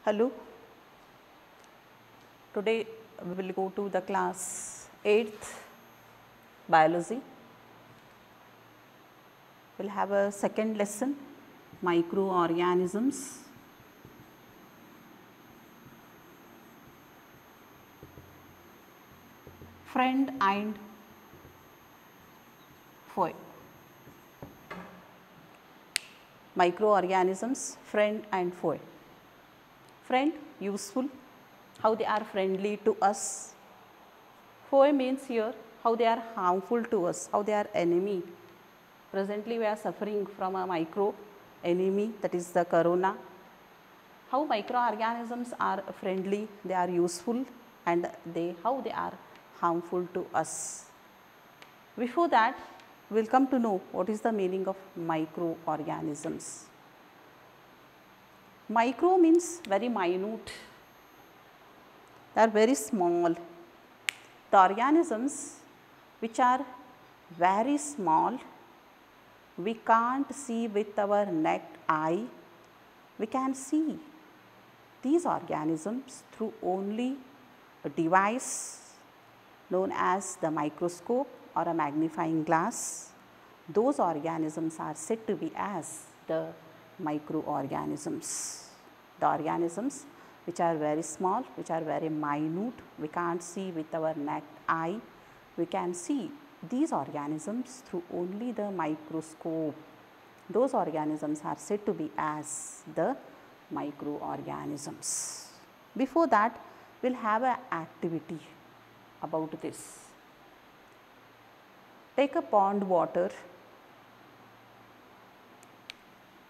Hello, today we will go to the class 8th biology. We will have a second lesson, microorganisms. Friend and foe. Microorganisms, friend and foe. Friend, useful, how they are friendly to us. Foe means here how they are harmful to us, how they are enemy. Presently we are suffering from a micro enemy, that is the corona. How microorganisms are friendly, they are useful, and how they are harmful to us. Before that, we will come to know what is the meaning of microorganisms. Micro means very minute, they are very small. The organisms which are very small, we can't see with our naked eye, we can see these organisms through only a device known as the microscope or a magnifying glass. Those organisms are said to be as the microorganisms. The organisms which are very small, which are very minute, we can't see with our naked eye, we can see these organisms through only the microscope. Those organisms are said to be as the microorganisms. Before that, we will have an activity about this. Take a pond water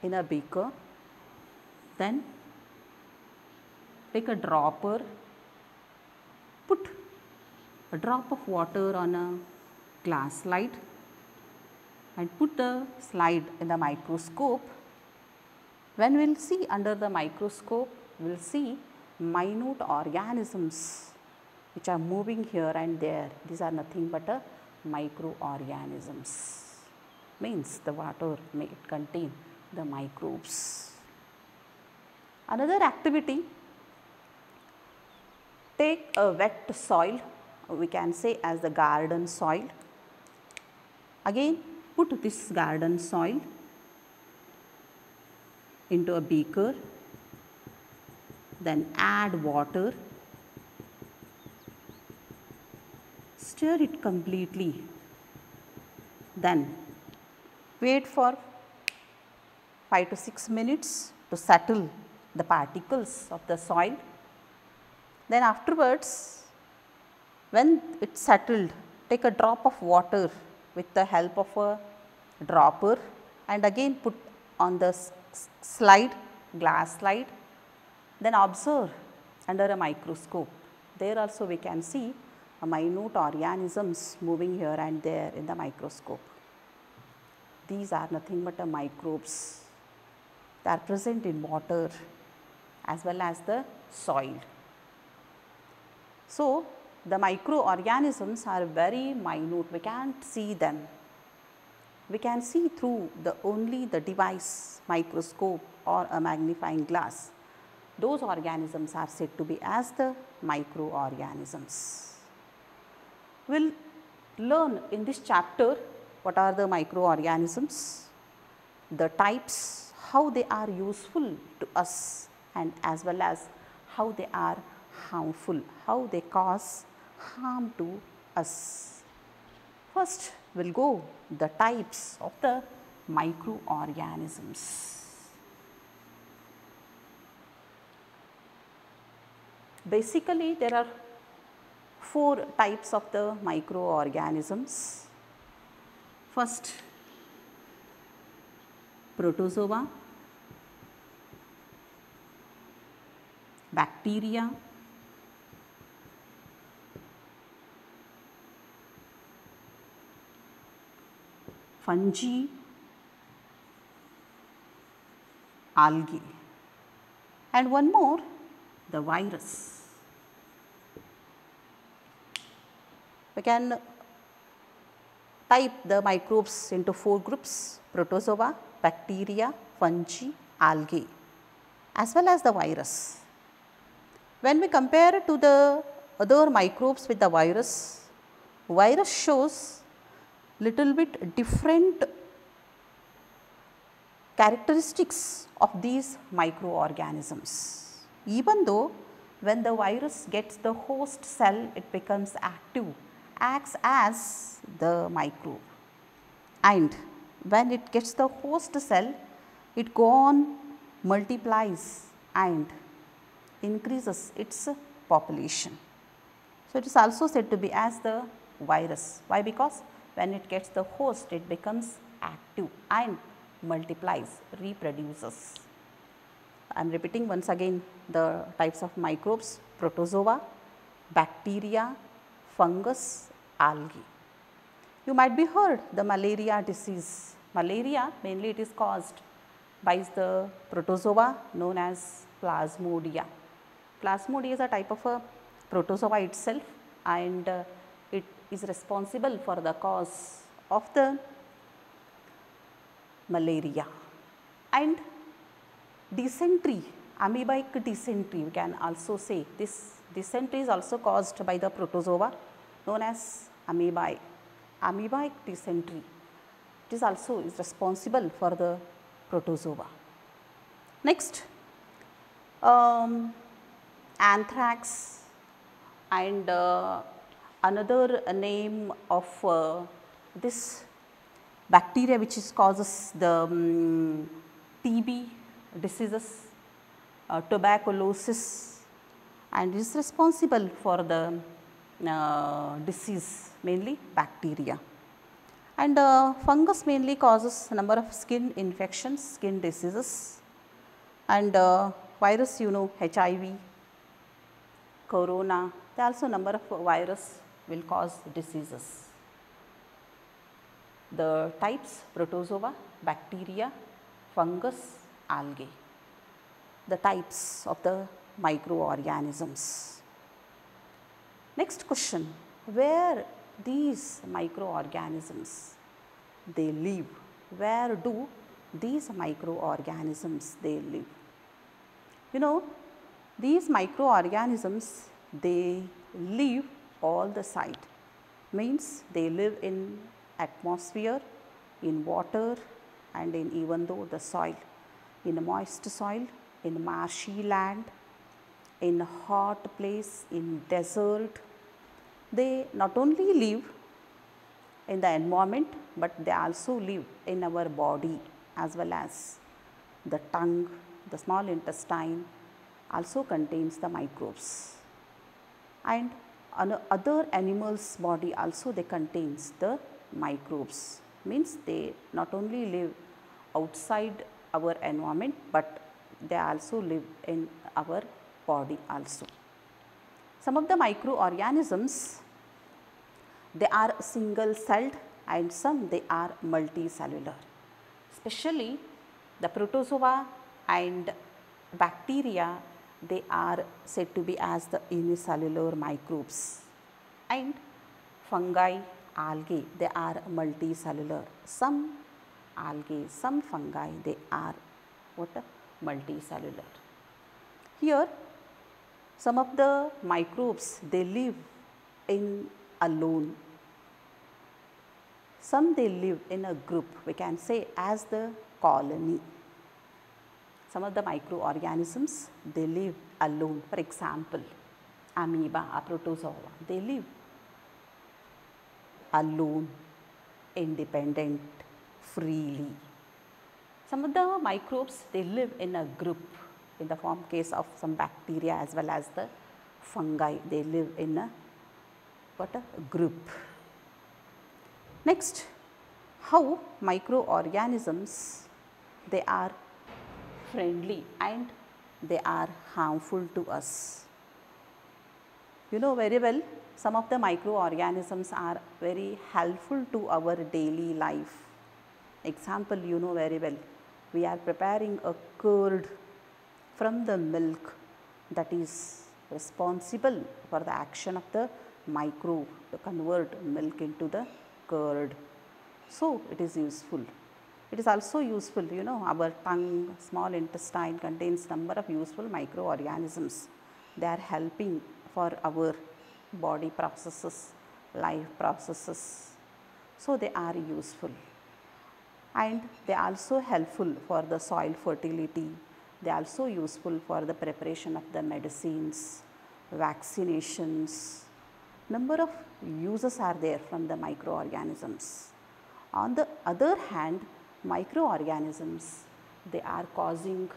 in a beaker, then take a dropper, put a drop of water on a glass slide and put the slide in the microscope. When we will see under the microscope, we will see minute organisms which are moving here and there. These are nothing but a microorganisms, means the water may contain the microbes. Another activity, take a wet soil, we can say as the garden soil. Again, put this garden soil into a beaker, then add water, stir it completely, then wait for 5 to 6 minutes to settle the particles of the soil. Then afterwards, when it settled, take a drop of water with the help of a dropper and again put on the slide, glass slide, then observe under a microscope. There also we can see a minute organisms moving here and there in the microscope. These are nothing but a microbes. They are present in water as well as the soil. So, the microorganisms are very minute, we can't see them. We can see through only the device, microscope or a magnifying glass. Those organisms are said to be as the microorganisms. We will learn in this chapter what are the microorganisms, the types, how they are useful to us, and as well as how they are harmful, how they cause harm to us. First, we will go the types of the microorganisms. Basically, there are 4 types of the microorganisms. First, protozoa, bacteria, fungi, algae, and one more, the virus. We can type the microbes into 4 groups: protozoa, bacteria, fungi, algae, as well as the virus. When we compare to the other microbes with the virus, virus shows little bit different characteristics of these microorganisms. Even though when the virus gets the host cell, it becomes active, acts as the microbe, and when it gets the host cell, it go on multiplies and increases its population. So, it is also said to be as the virus. Why? Because when it gets the host, it becomes active and multiplies, reproduces. I am repeating once again the types of microbes: protozoa, bacteria, fungus, algae. You might be heard the malaria disease. Malaria mainly it is caused by the protozoa known as Plasmodia. Plasmodia is a type of a protozoa itself, and it is responsible for the cause of the malaria. And dysentery, amoebic dysentery, we can also say this dysentery is also caused by the protozoa known as amoebic dysentery. It is also responsible for the protozoa. Next, anthrax, and another name of this bacteria which is causes the TB diseases, tuberculosis, and is responsible for the disease, mainly bacteria. And fungus mainly causes a number of skin infections, skin diseases, and virus, you know, HIV, corona, there are also number of virus will cause diseases. The types: protozoa, bacteria, fungus, algae, the types of the microorganisms. Next question: where these microorganisms they live? Where do these microorganisms they live? You know, these microorganisms they live all the side, means they live in atmosphere, in water, and in even though the soil, in a moist soil, in marshy land, in hot place, in desert. They not only live in the environment, but they also live in our body as well as the tongue, the small intestine also contains the microbes, and other animals body also they contains the microbes, means they not only live outside our environment, but they also live in our body also. Some of the microorganisms they are single celled and some they are multicellular, especially the protozoa and bacteria they are said to be as the unicellular microbes, and fungi, algae they are multicellular. Some algae, some fungi they are what? Multicellular. Here some of the microbes they live in alone, some they live in a group, we can say as the colony. Some of the microorganisms they live alone, for example amoeba, a protozoa, they live alone, independent, freely. Some of the microbes they live in a group, in the form case of some bacteria as well as the fungi, they live in a what? A group. Next, how microorganisms they are friendly and they are harmful to us. You know very well, some of the microorganisms are very helpful to our daily life. Example, you know very well, we are preparing a curd from the milk that is responsible for the action of the microbe to convert milk into the curd. So, it is useful. It is also useful, you know, our tongue, small intestine contains number of useful microorganisms they are helping for our body processes, life processes. So, they are useful, and they are also helpful for the soil fertility. They are also useful for the preparation of the medicines, vaccinations. Number of uses are there from the microorganisms. On the other hand, microorganisms, they are causing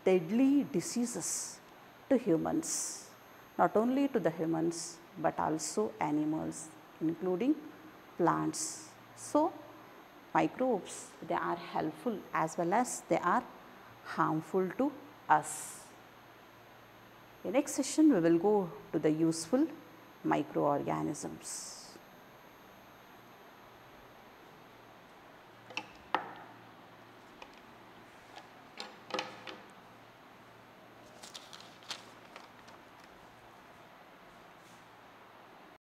deadly diseases to humans, not only to the humans but also animals, including plants. So, microbes, they are helpful as well as they are harmful to us. In next session we will go to the useful microorganisms.